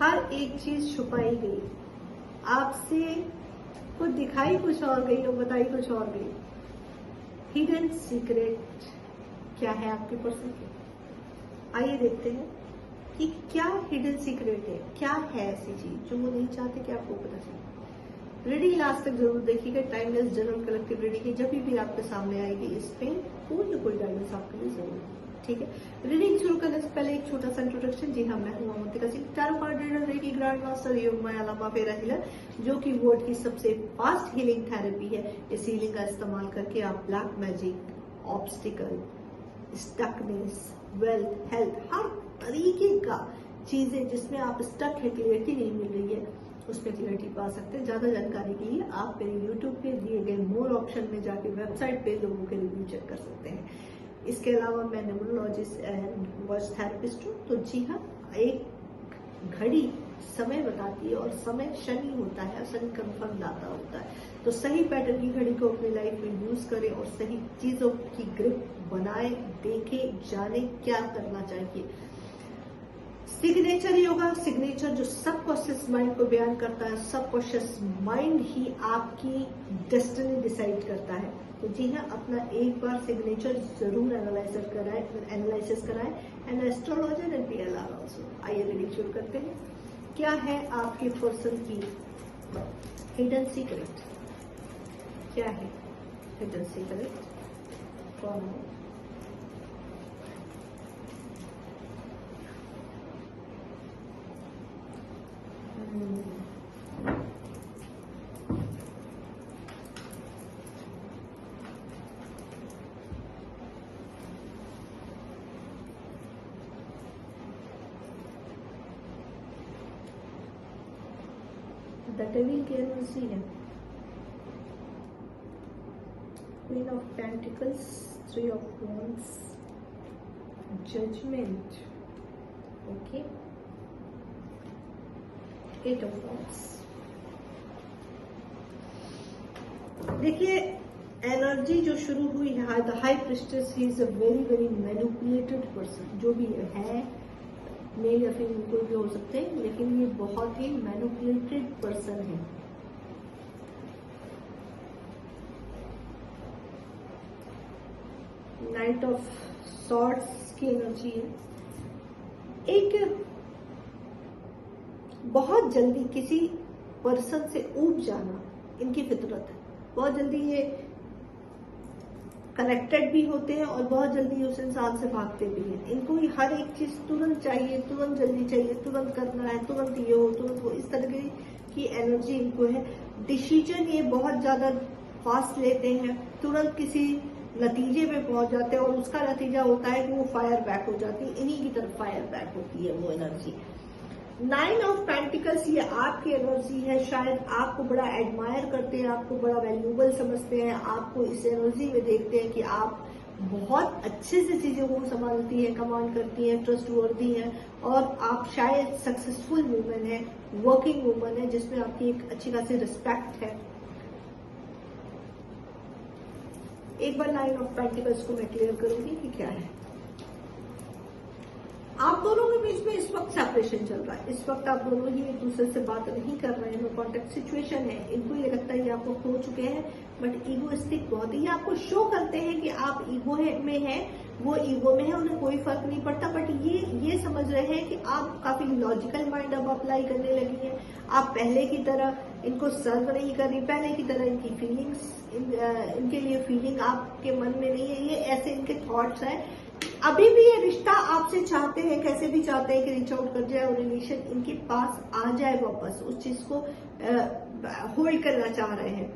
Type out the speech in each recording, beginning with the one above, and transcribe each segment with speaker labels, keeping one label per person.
Speaker 1: हर एक चीज छुपाई गई, आपसे कुछ दिखाई कुछ और गई और बताई कुछ और गई। हिडन सीक्रेट क्या है आपके पर्सन की? आइए देखते हैं कि क्या हिडन सीक्रेट है, क्या है ऐसी चीज जो वो नहीं चाहते कि आपको पता चले। रीडिंग लास्ट तक जरूर देखिएगा। टाइमलेस जनरल कलेक्टिव रीडिंग की जब भी आपके सामने आएगी, इस पे कोई ना कोई गाइडेंस आपके लिए जरूर है। ठीक है, रीडिंग शुरू करने से पहले एक छोटा सा इंट्रोडक्शन। जी हाँ, मैं हूँ Avantika Singh, tarot card reader, reiki grand master, Yogmaya Lama Fera healer, जो कि वर्ल्ड की सबसे फास्ट हीलिंग थेरेपी है। इस हीलिंग का इस्तेमाल करके आप black magic, obstacle, stuckness, wealth, health, हर तरीके का चीजें जिसमें आप स्टक है, क्लियरिटी नहीं मिल रही है, उसमें क्लियरिटी पा सकते हैं। ज्यादा जानकारी के लिए आप मेरे यूट्यूब पे दिए गए मोर ऑप्शन में जाके वेबसाइट पे लोगों के रिव्यू चेक कर सकते हैं। इसके अलावा मैं न्यूमरोलॉजिस्ट एंड वॉइस थेरेपिस्ट हूँ। तो जी हाँ, एक घड़ी समय बताती है और समय शनि होता है, शनि कंफर्म दाता होता है। तो सही पैटर्न की घड़ी को अपनी लाइफ में यूज करें और सही चीजों की ग्रिप बनाए, देखें, जाने क्या करना चाहिए। सिग्नेचर योगा, सिग्नेचर जो सबकॉन्शियस माइंड को बयान करता है। सबकॉन्शियस माइंड ही आपकी डेस्टिनी डिसाइड करता है। तो जी हाँ, अपना एक बार सिग्नेचर जरूर एनालिसिस कराएं and astrologer and PLR also. आइए रीडिंग शुरू करते हैं। क्या है आपके पर्सन की हिडन सीक्रेट? क्या है हिडन सीक्रेट? कौन है? द डेविल की एनर्जी है। Queen of pentacles, 3 of wands, judgement, okay, 8 of wands। देखिए, एनर्जी जो शुरू हुई है, the high priestess, he is a very very manipulated person. जो भी है, मेल या फीमेल कोई भी हो सकते हैं, लेकिन ये बहुत ही मैनिपुलेटेड पर्सन है। नाइट ऑफ सॉर्ड्स की एनर्जी है। एक बहुत जल्दी किसी पर्सन से ऊब जाना इनकी फितरत है। बहुत जल्दी ये कनेक्टेड भी होते हैं और बहुत जल्दी उस इंसान से भागते भी हैं। इनको ही हर एक चीज तुरंत चाहिए, तुरंत जल्दी चाहिए, तुरंत करना है, तुरंत ये हो, तुरंत हो, इस तरह की एनर्जी इनको है। डिसीजन ये बहुत ज्यादा फास्ट लेते हैं, तुरंत किसी नतीजे पे पहुंच जाते हैं और उसका नतीजा होता है कि वो फायर बैक हो जाती है। इन्हीं की तरफ फायर बैक होती है वो एनर्जी। 9 ऑफ पेंटिकल्स, ये आपकी एनर्जी है। शायद आपको बड़ा एडमायर करते हैं, आपको बड़ा वैल्यूएबल समझते हैं, आपको इस एनर्जी में देखते हैं कि आप बहुत अच्छे से चीजों को संभालती है, कमांड करती है, ट्रस्टवर्दी है और आप शायद सक्सेसफुल वुमन है, वर्किंग वुमन है, जिसमें आपकी एक अच्छी खासी रिस्पेक्ट है। एक बार 9 ऑफ पेंटिकल्स को मैं क्लियर करूंगी कि क्या है। आप दोनों के बीच में इस वक्त सेपरेशन चल रहा है। इस वक्त आप दोनों ही एक दूसरे से बात नहीं कर रहे हैं, नो कॉन्टेक्ट सिचुएशन है। इनको ये लगता है कि आपको खो चुके हैं, बट ईगोइस्टिक बहुत है। ये आपको शो करते हैं कि आप ईगो में हैं, वो ईगो में है, उन्हें कोई फर्क नहीं पड़ता। बट ये समझ रहे हैं कि आप काफी लॉजिकल माइंड अब अप्लाई करने लगी हैं। आप पहले की तरह इनको सर्व नहीं कर रही, पहले की तरह इनकी फीलिंग्स, इनके लिए फीलिंग आपके मन में नहीं है। ये ऐसे इनके थॉट्स हैं। अभी भी ये रिश्ता आपसे चाहते हैं, कैसे भी चाहते हैं कि रीच आउट कर जाए और रिलेशन इनके पास आ जाए वापस, उस चीज को होल्ड करना चाह रहे हैं।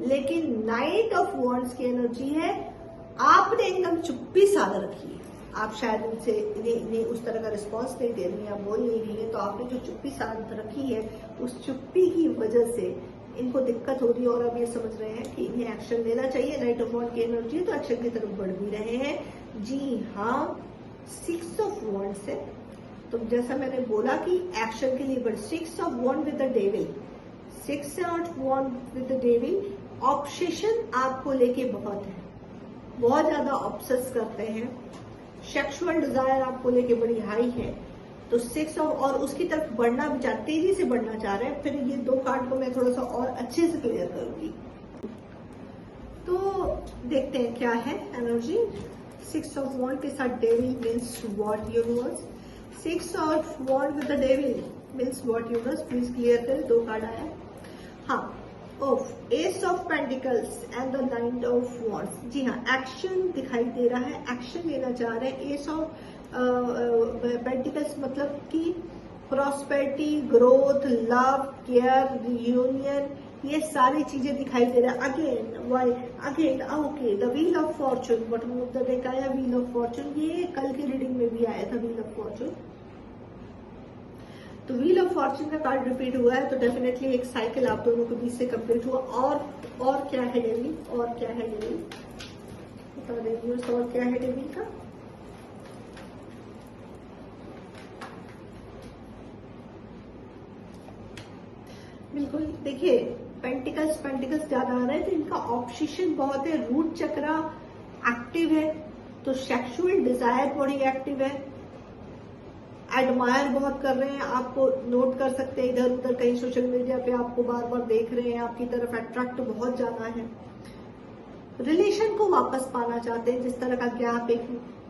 Speaker 1: लेकिन 9 ऑफ वॉन्ड्स की एनर्जी है, आपने एकदम चुप्पी साध रखी है। आप शायद उनसे इन्हें उस तरह का रिस्पॉन्स नहीं दे रही हैं, आप बोल नहीं रही है, तो आपने जो चुप्पी साध रखी है, उस चुप्पी की वजह से इनको दिक्कत हो रही है और अब ये समझ रहे हैं कि इन्हें एक्शन लेना चाहिए। नाइट ऑफ वॉन्ड की एनर्जी है, तो एक्शन की तरफ बढ़ भी रहे हैं। जी हाँ, 6 ऑफ वॉन्ड्स है। तो जैसा मैंने बोला कि एक्शन के लिए बढ़, 6 of wand with the devil, 6 of wand with the devil. Obsession आपको लेके बहुत है, बहुत ज्यादा ऑब्सेस करते हैं। सेक्सुअल डिजायर आपको लेके बड़ी हाई है। तो 6 और उसकी तरफ बढ़ना भी तेजी से बढ़ना चाह रहे हैं। फिर ये 2 कार्ड को मैं थोड़ा सा और अच्छे से क्लियर करूंगी। तो देखते हैं क्या है एनर्जी। 6 ऑफ वॉन्ड के साथ devil means what universe. 6 of wand with the devil means what universe, please clear करें। 2 कार्ड आया। हाँ, of ace of pentacles and the knight of wands. जी हाँ, एक्शन दिखाई दे रहा है, एक्शन लेना चाह रहे हैं। एस ऑफ पेंटिकल्स मतलब कि prosperity, growth, love, care, reunion, ये सारी चीजें दिखाई दे रहा है। Again okay, the wheel of Fortune, bottom of the deck आया व्हील ऑफ फॉर्चून। ये कल की रीडिंग में भी आया था व्हील ऑफ फॉर्चून। तो व्हील ऑफ फॉर्चून का कार्ड रिपीट हुआ है, तो डेफिनेटली एक साइकिल आप दोनों के बीच से कंप्लीट हुआ। और क्या है डेविल, और क्या है डेविल बता देंगे, और क्या है डेविल का। बिल्कुल, देखिए पेंटिकल्स ज्यादा आ रहे हैं, तो इनका ऑब्सेशन बहुत है। रूट चक्रा एक्टिव है, तो सेक्सुअल डिजायर बड़ी एक्टिव है। एडमायर बहुत कर रहे हैं, आपको नोट कर सकते हैं इधर उधर कहीं सोशल मीडिया पे आपको बार बार देख रहे हैं, आपकी तरफ अट्रैक्ट बहुत ज्यादा है। रिलेशन को वापस पाना चाहते हैं, जिस तरह का गैप एक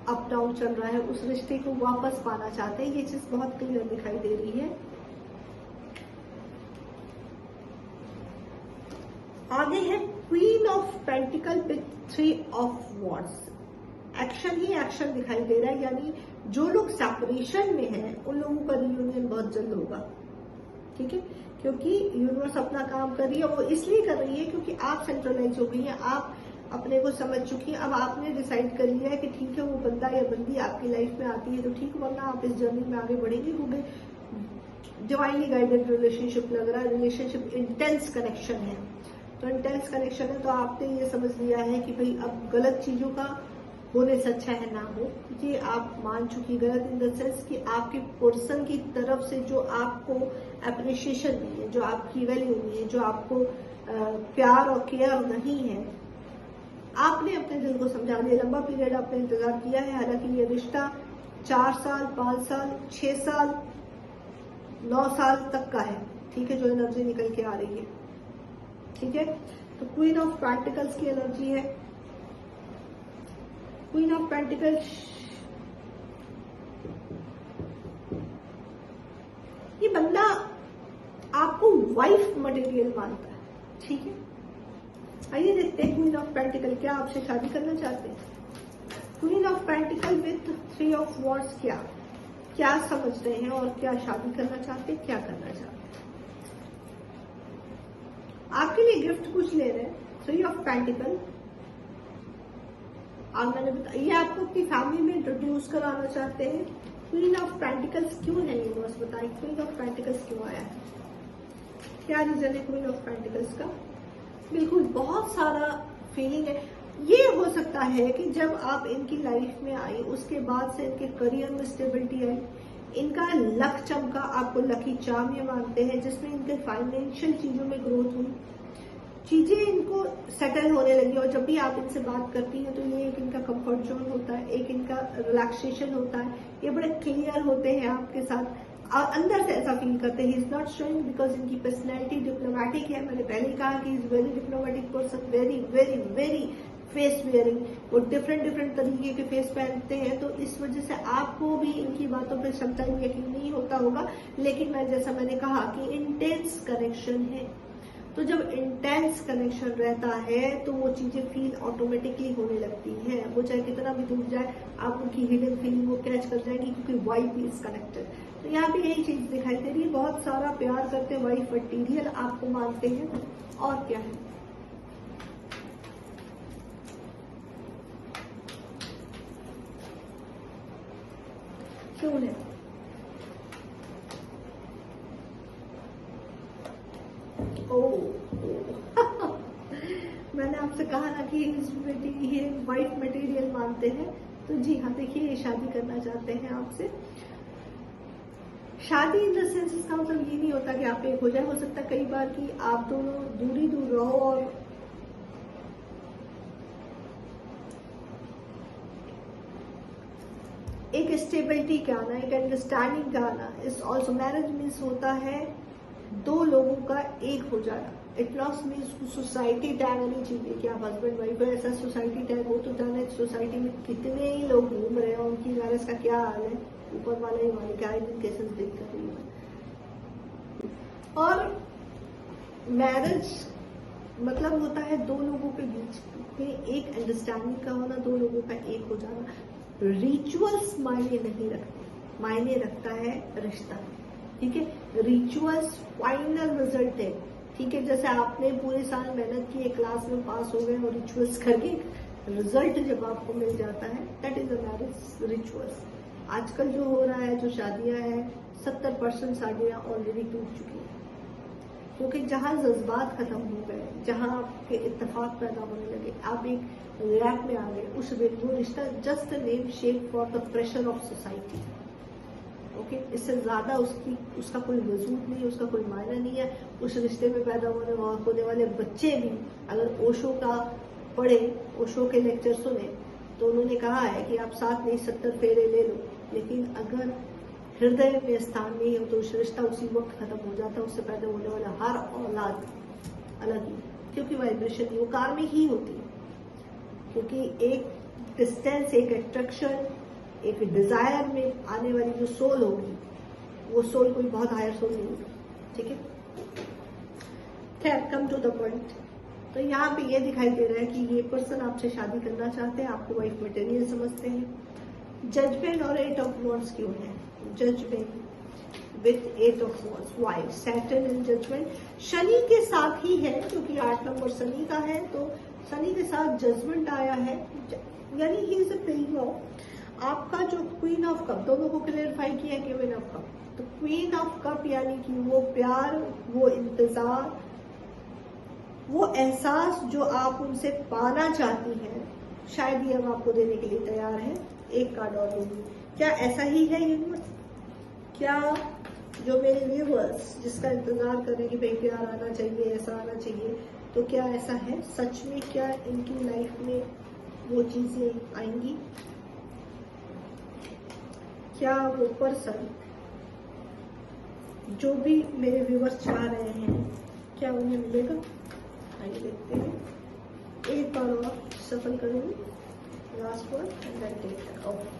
Speaker 1: अप डाउन चल रहा है उस रिश्ते को वापस पाना चाहते हैं। ये चीज बहुत क्लियर दिखाई दे रही है। आगे है queen of pentacle with 3 of wands. Action he action दिखाई दे रहा है, यानी जो लोग सेपरेशन में हैं उन लोगों का रियूनियन बहुत जल्द होगा। ठीक है, क्योंकि यूनिवर्स अपना काम कर रही है। वो इसलिए कर रही है क्योंकि आप सेंट्रलाइज हो गई हैं, आप अपने को समझ चुकी हैं। अब आपने डिसाइड कर लिया है कि ठीक है, वो बंदा या बंदी आपकी लाइफ में आती है तो ठीक, वरना आप इस जर्नी में आगे बढ़ेंगे। क्योंकि डिवाइनली गाइडेड रिलेशनशिप लग रहा है, रिलेशनशिप इंटेंस कनेक्शन है। तो इंटेंस कनेक्शन है, तो आपने ये समझ लिया है कि भाई अब गलत चीजों का होने से अच्छा है ना हो। ये आप मान चुकी, गलत इन द सेंस कि आपके पर्सन की तरफ से जो आपको अप्रिशिएशन नहीं है, जो आपकी वैल्यू नहीं है, जो आपको प्यार और केयर नहीं है, आपने अपने दिल को समझा दिया। लंबा पीरियड आपने इंतजार किया है। हालांकि ये रिश्ता 4 साल, 5 साल, 6 साल, 9 साल तक का है। ठीक है, जो एनर्जी निकल के आ रही है। ठीक है, तो क्वीन ऑफ पेंटिकल्स की एनर्जी है। क्वीन ऑफ पेंटिकल्स, ये बंदा आपको वाइफ मटेरियल मानता है। ठीक है, आइए देखते हैं क्वीन ऑफ पेंटिकल क्या आपसे शादी करना चाहते हैं। Queen of pentacle with 3 of wands क्या समझ रहे हैं और क्या शादी करना चाहते हैं, क्या करना चाहते हैं। आपके लिए गिफ्ट कुछ ले रहे हैं। 3 ऑफ पेंटिकल, और मैंने बताया ये आपको अपनी फैमिली में इंट्रोड्यूस कराना चाहते हैं। क्वीन ऑफ पेंटिकल्स क्यों है यूनिवर्स बताइए, क्वीन ऑफ पेंटिकल्स क्यों आया है, क्या रीजन है क्वीन ऑफ पेंटिकल्स का। बिल्कुल, बहुत सारा फीलिंग है। ये हो सकता है कि जब आप इनकी लाइफ में आई उसके बाद से इनके करियर में स्टेबिलिटी आई, इनका लक चमका, आपको लकी चार्म ये मानते हैं, जिसमें इनके फाइनेंशियल चीजों में ग्रोथ हुई, चीजें इनको सेटल होने लगी। और जब भी आप इनसे बात करती हैं तो ये एक इनका कंफर्ट जोन होता है, एक इनका रिलैक्सेशन होता है। ये बड़े क्लियर होते हैं आपके साथ और अंदर से ऐसा फील करते हैं। He is not showing because इनकी पर्सनैलिटी डिप्लोमेटिक है। मैंने पहले ही कहा कि is very diplomatic person, very very very face wearing. वो डिफरेंट तरीके के फेस पहनते हैं, तो इस वजह से आपको भी इनकी बातों पर समटाइम यकीन नहीं होता होगा। लेकिन मैंने कहा कि इंटेंस कनेक्शन है, तो जब इंटेंस कनेक्शन रहता है तो वो चीजें फील ऑटोमेटिकली होने लगती है। वो चाहे कितना भी दूर जाए, आप उनकी हिडन फीलिंग वो कैच कर जाएंगी, क्योंकि वाइफ इज कनेक्टेड। तो यहाँ पे यही चीज दिखाई दे रही है। बहुत सारा प्यार करते हैं, वाइफ मटीरियल आपको मानते हैं। और क्या है, क्यों है, मैंने आपसे कहा ना कि ये वाइफ मटेरियल मानते हैं। तो जी हाँ, देखिए ये शादी करना चाहते हैं आपसे। शादी इन द सेंस इसका मतलब ये नहीं होता कि आप एक हो जाए। हो सकता है कई बार कि आप दोनों दूर रहो और एक स्टेबिलिटी का आना, एक अंडरस्टैंडिंग का आना इज ऑल्सो। मैरिज मीन्स होता है दो लोगों का एक हो जाना। It not means society tag होनी चाहिए कि आप हस्बैंड वाइफ हो, ऐसा सोसाइटी टैग हो तो जाने सोसाइटी में कितने ही लोग घूम रहे हैं, उनकी मैरिज का क्या हाल है, ऊपर वाला ही मालिक है। दिन केसेस देख कर रही हूँ। और मैरिज मतलब होता है दो लोगों के बीच में एक अंडरस्टैंडिंग का होना, दो लोगों का एक हो जाना। रिचुअल्स मायने नहीं रखते, मायने रखता है रिश्ता। ठीक है, रिचुअल्स फाइनल रिजल्ट है। ठीक है, जैसे आपने पूरे साल मेहनत की, एक क्लास में पास हो गए और रिचुअल्स करके रिजल्ट जब आपको मिल जाता है, that is a marriage rituals. आजकल जो हो रहा है, जो शादियां हैं, 70% शादियां ऑलरेडी टूट चुकी हैं, क्योंकि जहां जज्बात खत्म हो गए, जहां आपके इत्तेफाक पैदा होने लगे, आप एक गैप में आ गए, उस वो रिश्ता just name shape for the pressure of society. Okay, इससे ज्यादा उसका कोई वजूद नहीं, उसका कोई मायना नहीं है। उस रिश्ते में पैदा होने वाले बच्चे भी अगर ओशो का पढ़े, ओशो के लेक्चर सुने, तो उन्होंने कहा है कि आप 7 नहीं 70 फेरे ले लो, लेकिन अगर हृदय में स्थान नहीं हो तो उस रिश्ता उसी वक्त खत्म हो जाता है। उससे पैदा होने वाला हर औलाद अलग ही, क्योंकि वाइब्रेशन वो कार्मिक ही होती है। क्योंकि एक डिस्टेंस, एक अट्रैक्शन, एक डिजायर में आने वाली जो सोल होगी, वो सोल कोई बहुत हायर सोल नहीं होगी। ठीक है, खैर कम टू द पॉइंट। तो यहाँ पे ये दिखाई दे रहा है कि ये पर्सन आपसे शादी करना चाहते हैं, आपको वाइफ मटेरियल समझते हैं। जजमेंट और 8 ऑफ वॉन्ड्स क्यों है? Judgement with 8 of wands, why? Saturn in judgement Shani के साथ ही है, क्योंकि 8 नंबर शनि का है, तो शनि के साथ जजमेंट आया है, यानी ही इज अ पेइंग ऑफ। आपका जो क्वीन ऑफ कप, दोनों को क्लियरिफाई किया कि क्वीन ऑफ कप, तो क्वीन ऑफ कप यानी कि वो प्यार, वो इंतजार, वो एहसास जो आप उनसे पाना चाहती हैं, शायद ये हम आपको देने के लिए तैयार है। एक कार्ड और लूंगी। क्या ऐसा ही है यूनिवर्स? क्या जो मेरे व्यूअर्स जिसका इंतजार करें कि भाई प्यार आना चाहिए, ऐसा आना चाहिए, तो क्या ऐसा है सच में? क्या इनकी लाइफ में वो चीजें आएंगी? क्या वो पर्सन जो भी मेरे व्यूअर्स चाह रहे हैं, क्या उन्हें मिलेगा? आइए देखते हैं। एक बार और सफल करूंगी, last one and then take okay.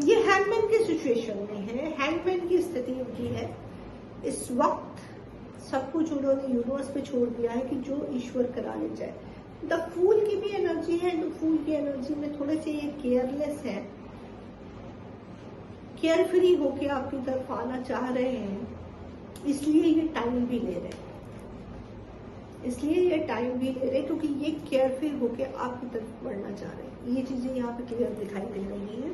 Speaker 1: ये हैंगमैन की सिचुएशन में है, हैंगमैन की स्थिति उनकी है। इस वक्त सब कुछ उन्होंने यूनिवर्स पे छोड़ दिया है कि जो ईश्वर करा ले जाए। द फूल की भी एनर्जी है, द फूल की एनर्जी में थोड़े से ये केयरलेस है, केयर फ्री होके आपकी तरफ आना चाह रहे हैं, इसलिए ये टाइम भी ले रहे हैं, क्योंकि ये केयर फ्री होके आपकी तरफ बढ़ना चाह रहे हैं। ये चीजें यहाँ पे क्लियर दिखाई दे रही है।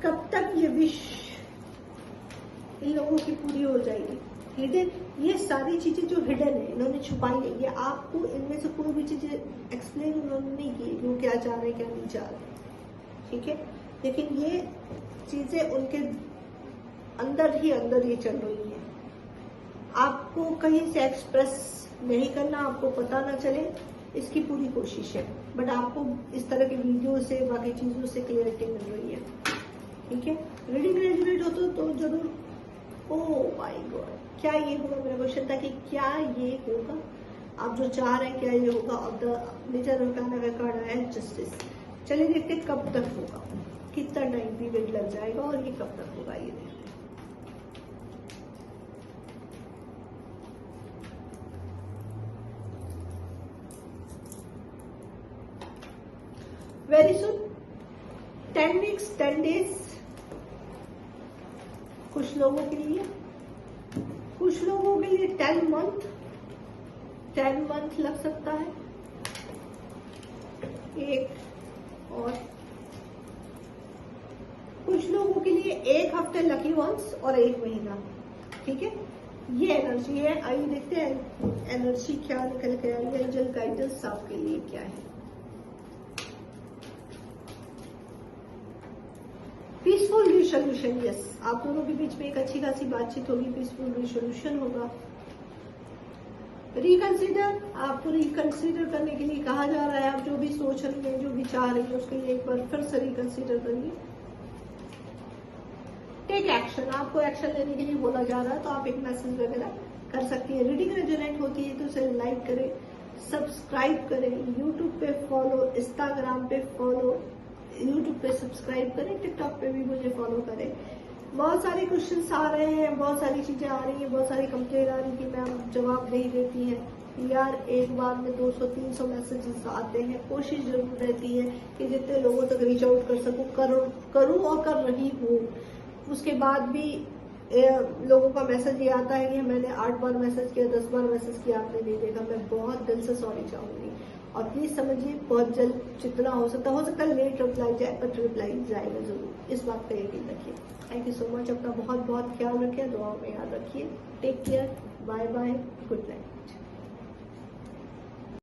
Speaker 1: कब तक ये विश इन लोगों की पूरी हो जाएगी? हिडन, ये सारी चीजें जो हिडन है, इन्होंने छुपाई है, ये आपको इनमें से कोई भी चीजें एक्सप्लेन उन्होंने नहीं की कि वो क्या चाह रहे हैं, क्या नहीं चाह रहे। ठीक है, लेकिन ये चीजें उनके अंदर ही अंदर ये चल रही है। आपको कहीं से एक्सप्रेस नहीं करना, आपको पता ना चले, इसकी पूरी कोशिश है। बट आपको इस तरह के वीडियो से, बाकी चीजों से क्लियरिटी मिल रही है। ठीक है, रीडिंग रेजोनेट हो तो जरूर। ओह माय गॉड, क्या ये होगा? मेरा क्वेश्चन था कि क्या ये होगा, आप जो चाह रहे हैं क्या ये होगा? अब द मेजर अरकाना का कार्ड आया है जस्टिस। चलिए देखते हैं कब तक होगा, कितना टाइम पीरियड लग जाएगा और ये कब तक होगा। ये देखते वेरी सुन, 10 वीक्स 10 डेज कुछ लोगों के लिए, कुछ लोगों के लिए 10 मंथ लग सकता है। एक और कुछ लोगों के लिए 1 हफ्ते लकी वंस और 1 महीना। ठीक है, ये एनर्जी है। आइए देखते हैं एनर्जी क्या निकल के आई है। एंजल गाइडेंस आपके लिए क्या है? पीसफुल रिसोल्यूशन, यस, आप दोनों के बीच में एक अच्छी खासी बातचीत होगी, पीसफुल रिसोल्यूशन होगा। रिकंसिडर, आपको रिकंसिडर करने के लिए कहा जा रहा है। आप जो भी सोच रही हैं, जो विचार रही हैं, उसके लिए एक बार फिर से रिकंसिडर करिए। टेक एक्शन, आपको एक्शन लेने के लिए बोला जा रहा है, तो आप एक मैसेज वगैरह कर सकती है। रीडिंग रेजोनेट होती है तो उसे लाइक करें, सब्सक्राइब करें, यूट्यूब पे फॉलो, इंस्टाग्राम पे फॉलो, यूट्यूब पे सब्सक्राइब करें, टिकटॉक पे भी मुझे फॉलो करें। बहुत सारे क्वेश्चंस आ रहे हैं, बहुत सारी चीजें आ रही हैं, बहुत सारी कंप्लेन आ रही कि मैम जवाब नहीं देती है। यार एक बार में 200-300 मैसेजेस आते हैं, कोशिश जरूर रहती है कि जितने लोगों तक रीच आउट कर सकूं करूं और कर रही हूँ। उसके बाद भी लोगों का मैसेज ये आता है कि मैंने 8 बार मैसेज किया, 10 बार मैसेज किया, आपने नहीं देखा। मैं बहुत दिल से सॉरी चाहूंगी और प्लीज समझिए बहुत जल्द जितना हो सकता है लेट रिप्लाई जाए, बट रिप्लाई जाएगा जरूर। इस बात का यकीन रखिए। Thank you so much. अपना बहुत बहुत ख्याल रखिए, दुआओं में याद रखिए। Take care, bye bye, good night.